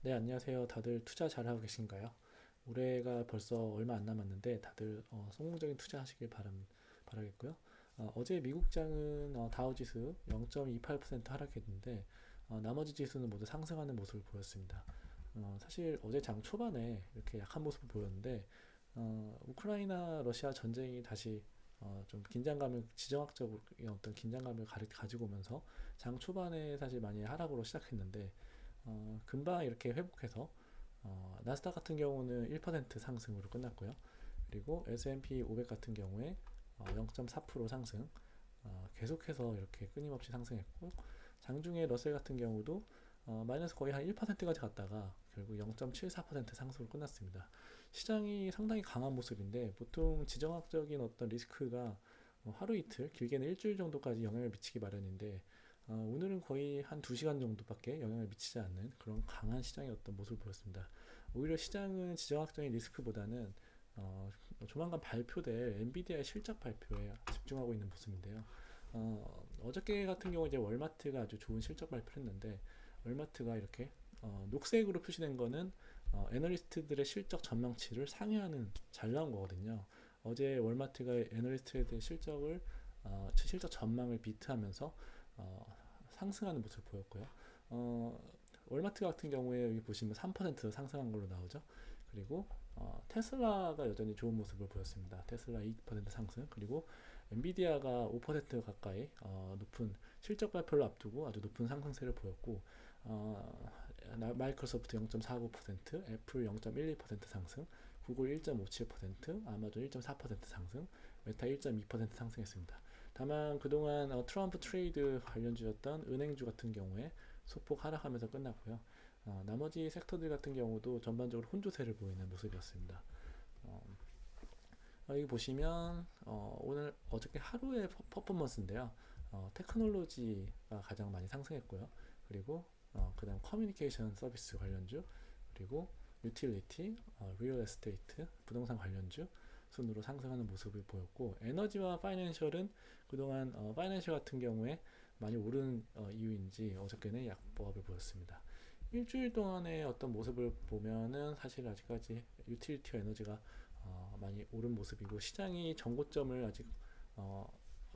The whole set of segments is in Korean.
네, 안녕하세요. 다들 투자 잘하고 계신가요? 올해가 벌써 얼마 안 남았는데 다들 성공적인 투자하시길 바라겠고요. 어제 미국장은 다우지수 0.28% 하락했는데 나머지 지수는 모두 상승하는 모습을 보였습니다. 사실 어제 장 초반에 이렇게 약한 모습을 보였는데 우크라이나 러시아 전쟁이 다시 좀 긴장감을 지정학적으로 어떤 긴장감을 가지고 오면서 장 초반에 사실 많이 하락으로 시작했는데 금방 이렇게 회복해서 나스닥 같은 경우는 1% 상승으로 끝났고요. 그리고 S&P 500 같은 경우에 0.4% 상승, 계속해서 이렇게 끊임없이 상승했고 장중에 러셀 같은 경우도 마이너스 거의 한 1%까지 갔다가 결국 0.74% 상승으로 끝났습니다. 시장이 상당히 강한 모습인데 보통 지정학적인 어떤 리스크가 하루 이틀, 길게는 일주일 정도까지 영향을 미치기 마련인데 오늘은 거의 한 2시간 정도밖에 영향을 미치지 않는 그런 강한 시장의 어떤 모습을 보였습니다. 오히려 시장은 지정학적인 리스크보다는 조만간 발표될 엔비디아의 실적 발표에 집중하고 있는 모습인데요. 어저께 같은 경우 이제 월마트가 아주 좋은 실적 발표를 했는데 월마트가 이렇게 녹색으로 표시된 거는 애널리스트들의 실적 전망치를 상회하는 잘 나온 거거든요. 어제 월마트가 애널리스트의 실적 전망을 비트하면서 상승하는 모습을 보였고요. 어, 월마트 같은 경우에 여기 보시면 3% 상승한 걸로 나오죠. 그리고 테슬라가 여전히 좋은 모습을 보였습니다. 테슬라 2% 상승, 그리고 엔비디아가 5% 가까이 높은 실적 발표를 앞두고 아주 높은 상승세를 보였고 마이크로소프트 0.49%, 애플 0.12% 상승, 구글 1.57%, 아마존 1.4% 상승, 메타 1.2% 상승했습니다. 다만 그동안 트럼프 트레이드 관련주였던 은행주 같은 경우에 소폭 하락하면서 끝났고요. 나머지 섹터들 같은 경우도 전반적으로 혼조세를 보이는 모습이었습니다. 어, 여기 보시면 오늘 어저께 하루의 퍼포먼스인데요. 테크놀로지가 가장 많이 상승했고요. 그리고 그다음 커뮤니케이션 서비스 관련주, 그리고 유틸리티, 리얼 에스테이트, 부동산 관련주 순으로 상승하는 모습을 보였고 에너지와 파이낸셜은 그동안 파이낸셜 같은 경우에 많이 오른 이유인지 어저께는 약보합을 보였습니다. 일주일 동안의 어떤 모습을 보면은 사실 아직까지 유틸리티와 에너지가 많이 오른 모습이고 시장이 전고점을 아직 어,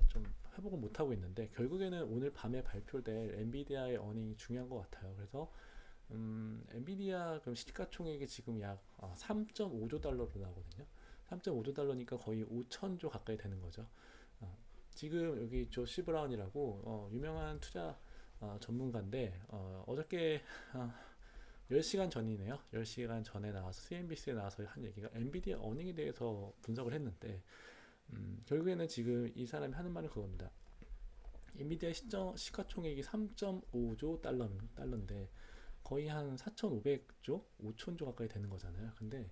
좀 회복을 못하고 있는데 결국에는 오늘 밤에 발표될 엔비디아의 어닝이 중요한 것 같아요. 그래서 엔비디아 그럼 시가총액이 지금 약 3.5조 달러로 나오거든요. 3.5조 달러니까 거의 5천조 가까이 되는 거죠. 지금 여기 조시 브라운이라고 유명한 투자 전문가인데 어저께 10시간 전이네요. 10시간 전에 나와서 CNBC에 나와서 한 얘기가 엔비디아 어닝에 대해서 분석을 했는데 결국에는 지금 이 사람이 하는 말은 그겁니다. 엔비디아 시가총액이 3.5조 달러인데 거의 한 4,500조, 5천조 가까이 되는 거잖아요. 근데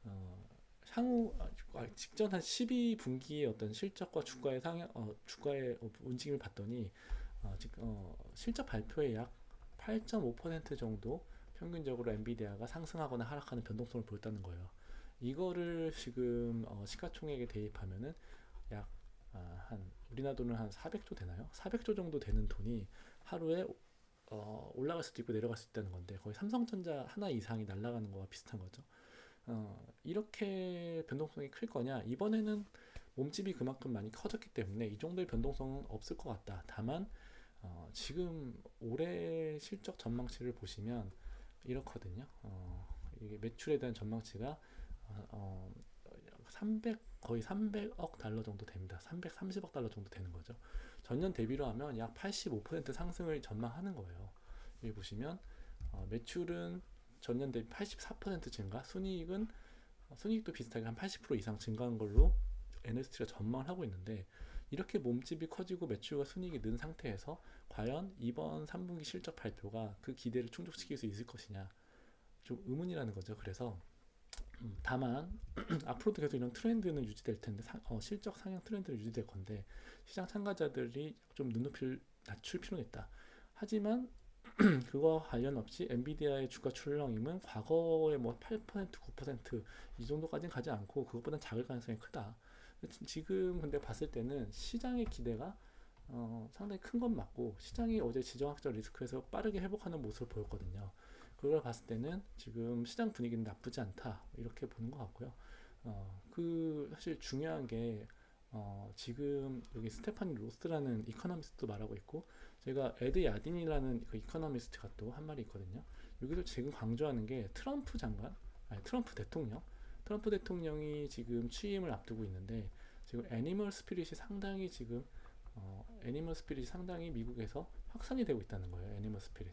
어, 향후 직전 한 12분기의 어떤 실적과 주가의 움직임을 봤더니 실적 발표에 약 8.5% 정도 평균적으로 엔비디아가 상승하거나 하락하는 변동성을 보였다는 거예요. 이거를 지금 시가총액에 대입하면은 약 한 우리나라 돈은 한 400조 되나요? 400조 정도 되는 돈이 하루에 올라갈 수도 있고 내려갈 수 있다는 건데 거의 삼성전자 하나 이상이 날아가는 거와 비슷한 거죠. 이렇게 변동성이 클 거냐? 이번에는 몸집이 그만큼 많이 커졌기 때문에 이 정도의 변동성은 없을 것 같다. 다만 지금 올해 실적 전망치를 보시면 이렇거든요. 이게 매출에 대한 전망치가 어, 300 거의 300억 달러 정도 됩니다. 330억 달러 정도 되는 거죠. 전년 대비로 하면 약 85% 상승을 전망하는 거예요. 여기 보시면 매출은 전년 대비 84% 증가, 순이익도 비슷하게 한 80% 이상 증가한 걸로 NST가 전망을 하고 있는데 이렇게 몸집이 커지고 매출과 순이익이 는 상태에서 과연 이번 3분기 실적 발표가 그 기대를 충족시킬 수 있을 것이냐 좀 의문이라는 거죠. 그래서 다만 앞으로도 계속 이런 트렌드는 유지될 텐데 실적 상향 트렌드는 유지될 건데 시장 참가자들이 좀 눈높이를 낮출 필요는 있다. 하지만 그거 관련 없이 엔비디아의 주가 출렁임은 과거의 뭐 8%, 9%이 정도까지는 가지 않고 그것보다 작을 가능성이 크다. 지금 근데 봤을 때는 시장의 기대가 상당히 큰 건 맞고 시장이 어제 지정학적 리스크에서 빠르게 회복하는 모습을 보였거든요. 그걸 봤을 때는 지금 시장 분위기는 나쁘지 않다 이렇게 보는 것 같고요. 그 사실 중요한 게 지금 여기 스테파니 로스라는 이코노미스트도 말하고 있고 제가 에드 야딘이라는 그 이코노미스트가 또 한 말이 있거든요. 여기서 지금 강조하는 게 트럼프 장관, 아니 트럼프 대통령이 지금 취임을 앞두고 있는데 지금 애니멀 스피릿이 상당히 미국에서 확산이 되고 있다는 거예요. 애니멀 스피릿.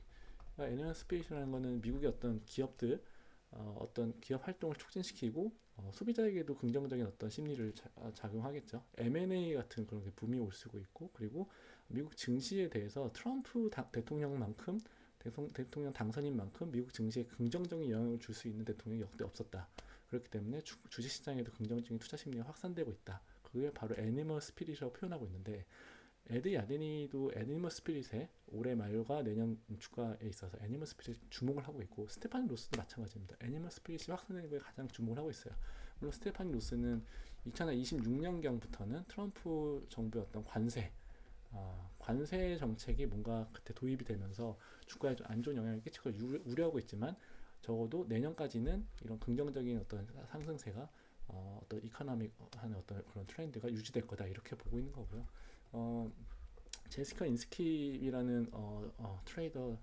그러니까 애니멀 스피릿이라는 거는 미국의 어떤 기업들 어떤 기업 활동을 촉진시키고 소비자에게도 긍정적인 어떤 심리를 작용하겠죠. M&A 같은 그런 게 붐이 올 수도 있고 그리고 미국 증시에 대해서 트럼프 대통령 당선인 만큼 미국 증시에 긍정적인 영향을 줄 수 있는 대통령이 역대 없었다. 그렇기 때문에 주식시장에도 긍정적인 투자 심리가 확산되고 있다. 그게 바로 애니멀 스피릿이라고 표현하고 있는데 에드 야데니도 애니멀 스피릿에 올해 말과 내년 주가에 있어서 애니멀 스피릿 주목을 하고 있고 스테파니 로스도 마찬가지입니다. 애니멀 스피릿이 확산되는 거에 가장 주목을 하고 있어요. 물론 스테파니 로스는 2026년경부터는 트럼프 정부의 어떤 관세 정책이 뭔가 그때 도입이 되면서 주가에 좀 안 좋은 영향을 끼치고 우려하고 있지만 적어도 내년까지는 이런 긍정적인 어떤 상승세가 어떤 이코노믹한 어떤 그런 트렌드가 유지될 거다 이렇게 보고 있는 거고요. 어, 제시카 인스킵이라는 트레이더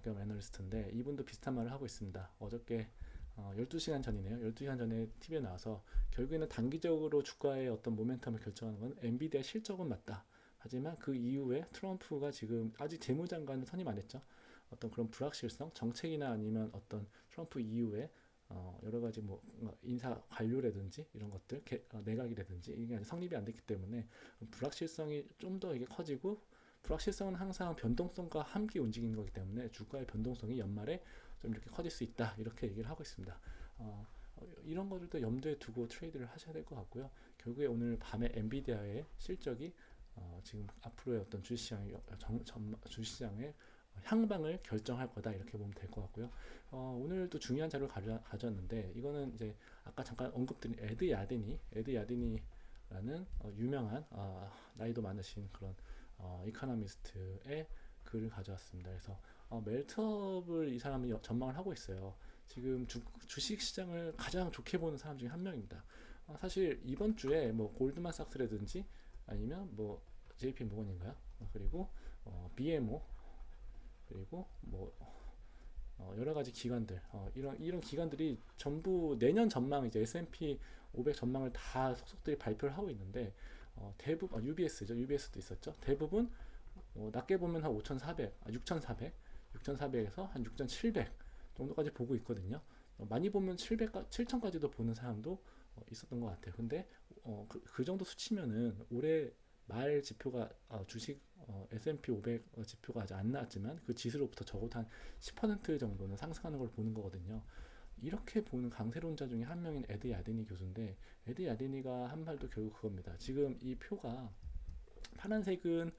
겸 애널리스트인데 이분도 비슷한 말을 하고 있습니다. 어저께 12시간 전이네요. 12시간 전에 TV에 나와서 결국에는 단기적으로 주가의 어떤 모멘텀을 결정하는 건 엔비디아 실적은 맞다. 하지만 그 이후에 트럼프가 지금 아직 재무장관을 선임 안 했죠. 어떤 그런 불확실성, 정책이나 아니면 어떤 트럼프 이후에 여러 가지 뭐 인사 관료라든지 이런 것들, 내각이라든지 이게 아직 성립이 안 됐기 때문에 불확실성이 좀 더 이게 커지고 불확실성은 항상 변동성과 함께 움직이는 거기 때문에 주가의 변동성이 연말에 좀 이렇게 커질 수 있다 이렇게 얘기를 하고 있습니다. 이런 것들도 염두에 두고 트레이드를 하셔야 될 것 같고요. 결국에 오늘 밤에 엔비디아의 실적이 지금 앞으로의 어떤 주식시장의 향방을 결정할 거다 이렇게 보면 될 것 같고요. 오늘도 중요한 자료를 가져왔는데 이거는 이제 아까 잠깐 언급드린 에드 야데니라는 유명한 나이도 많으신 그런 이코노미스트의 글을 가져왔습니다. 그래서 멜트업을 이 사람이 전망을 하고 있어요. 지금 주식 시장을 가장 좋게 보는 사람 중에 한 명입니다. 사실 이번 주에 뭐 골드만삭스라든지 아니면 뭐 JP 모건인가요? 그리고 BMO 그리고 뭐 여러 가지 기관들 이런 기관들이 전부 내년 전망 이제 S&P 500 전망을 다 속속들이 발표를 하고 있는데 대부분 UBS도 있었죠. 대부분 낮게 보면 한 5,400, 6,400에서 한 6,700 정도까지 보고 있거든요. 많이 보면 7,000까지도 보는 사람도 있었던 것 같아요. 근데 그 정도 수치면은 올해 말 지표가 주식 S&P 500 지표가 아직 안 나왔지만 그 지수로부터 적어도 한 10% 정도는 상승하는 걸 보는 거거든요. 이렇게 보는 강세론자 중에 한 명인 에드 야데니 교수인데 에드 야데니가 한 말도 결국 그겁니다. 지금 이 표가 파란색은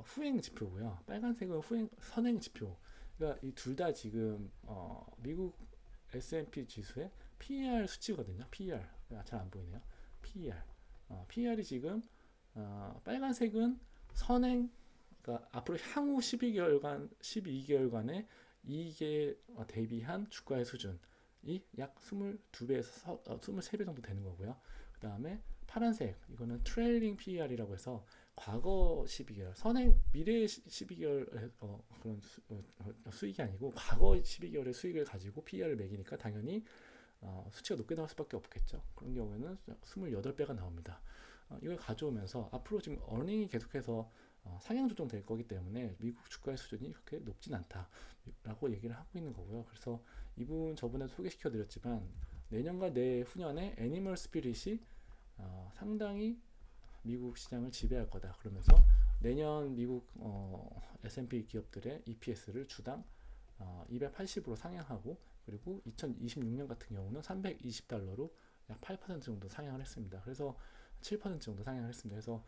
후행 지표고요. 빨간색은 선행 지표. 그러니까 이 둘 다 지금 미국 S&P 지수의 PER 수치거든요. PER 잘 안 보이네요. PER PER이 지금 빨간색은 선행 그러니까 앞으로 향후 12개월간의 이익에 대비한 주가의 수준이 약 22배에서 23배 정도 되는 거고요. 그 다음에 파란색 이거는 트레일링 PER이라고 해서 과거 12개월 미래 12개월 그런 수익이 아니고 과거 12개월의 수익을 가지고 PER을 매기니까 당연히 수치가 높게 나올 수밖에 없겠죠. 그런 경우에는 28배가 나옵니다. 이걸 가져오면서 앞으로 지금 어닝이 계속해서 상향 조정될 거기 때문에 미국 주가의 수준이 그렇게 높진 않다라고 얘기를 하고 있는 거고요. 그래서 이분 저번에 소개시켜 드렸지만 내년과 내후년에 애니멀 스피릿이 상당히 미국 시장을 지배할 거다. 그러면서 내년 미국 S&P 기업들의 EPS를 주당 280으로 상향하고 그리고 2026년 같은 경우는 320달러로 약 8% 정도 상향을 했습니다. 그래서 7% 정도 상향을 했습니다. 그래서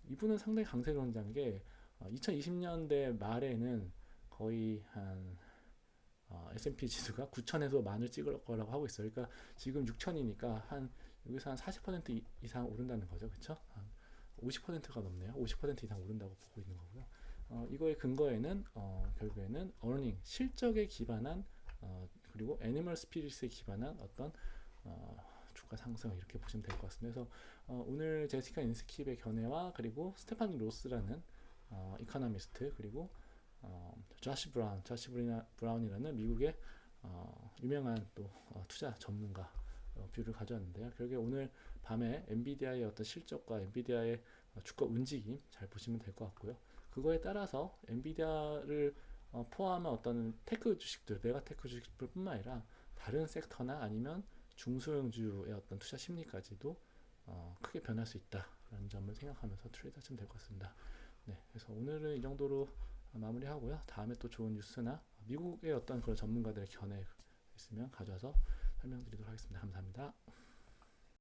이분은 상당히 강세론자인 게 2020년대 말에는 거의 한 S&P 지수가 9천에서 만을 찍을 거라고 하고 있어요. 그러니까 지금 6천이니까 한 여기서 한 40% 이상 오른다는 거죠, 그렇죠? 50%가 넘네요. 50% 이상 오른다고 보고 있는 거고요. 이거의 근거에는 결국에는 earning 실적에 기반한 그리고 애니멀 스피릿에 기반한 어떤 주가 상승 이렇게 보시면 될 것 같습니다. 그래서 오늘 제시카 인스킵의 견해와 그리고 스테파니 로스라는 이코노미스트 그리고 브라운이라는 미국의 유명한 또 투자 전문가 뷰를 가져왔는데요. 결국에 오늘 밤에 엔비디아의 어떤 실적과 엔비디아의 주가 움직임 잘 보시면 될 것 같고요. 그거에 따라서 엔비디아를 포함한 어떤 테크 주식들, 메가테크 주식들뿐만 아니라 다른 섹터나 아니면 중소형주의 어떤 투자 심리까지도 크게 변할 수 있다라는 점을 생각하면서 트레이드 하시면 될 것 같습니다. 네, 그래서 오늘은 이 정도로 마무리하고요. 다음에 또 좋은 뉴스나 미국의 어떤 그런 전문가들의 견해 있으면 가져와서 설명드리도록 하겠습니다. 감사합니다.